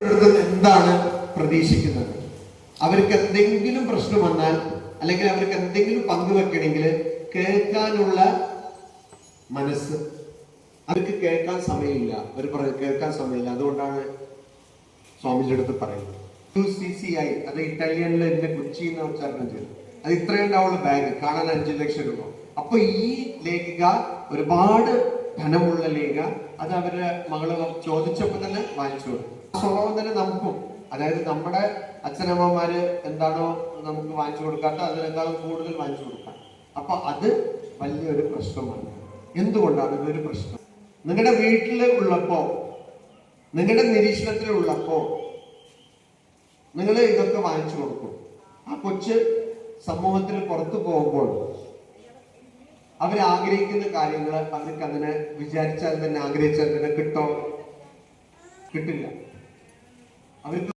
എന്താണ് പ്രതീക്ഷിക്കുന്നത്? അവർക്ക് എന്തെങ്കിലും പ്രശ്നം വന്നാൽ അല്ലെങ്കിൽ അവർക്ക് എന്തെങ്കിലും പങ്കുവെക്കണമെങ്കിൽ കേൾക്കാനുള്ള മനസ്സ്, അവർക്ക് കേൾക്കാൻ സമയമില്ല. അവർ കേൾക്കാൻ സമയമില്ല. അതുകൊണ്ടാണ് സ്വാമിജിയുടെ അടുത്ത് പറയുന്നത് UCCI, അത് ഇറ്റാലിയനിൽ എന്റെ കൊച്ചി എന്ന് ഉച്ചാരണം ചെയ്തു. അത് ഇത്രയും ഉണ്ടാവുള്ള ബാഗ് കാണാൻ 5 ലക്ഷം രൂപ. അപ്പൊ ഈ ലേഖിക ഒരുപാട് ധനമുള്ള ലേഖ, അത് അവരുടെ മകള് ചോദിച്ചപ്പോൾ തന്നെ വാങ്ങിച്ചു കൊടുക്കും. സ്വഭാവം തന്നെ നമുക്കും, അതായത് നമ്മുടെ അച്ഛനമ്മമാര് എന്താണോ നമുക്ക് വാങ്ങിച്ചു കൊടുക്കാത്ത അതിനേക്കാളും കൂടുതൽ വാങ്ങിച്ചു കൊടുക്കാം. അപ്പൊ അത് വലിയൊരു പ്രശ്നമാണ്. എന്തുകൊണ്ടാണ് ഇതൊരു പ്രശ്നം? നിങ്ങളുടെ വീട്ടിൽ ഉള്ളപ്പോ, നിങ്ങളുടെ നിരീക്ഷണത്തിൽ ഉള്ളപ്പോ നിങ്ങൾ ഇതൊക്കെ വാങ്ങിച്ചു കൊടുക്കും. ആ കൊച്ച് സമൂഹത്തിൽ പുറത്തു പോകുമ്പോൾ അവരാഗ്രഹിക്കുന്ന കാര്യങ്ങൾ അവർക്ക് അങ്ങനെ വിചാരിച്ചാൽ തന്നെ ആഗ്രഹിച്ചാൽ തന്നെ കിട്ടോ? കിട്ടില്ല. അവർക്ക്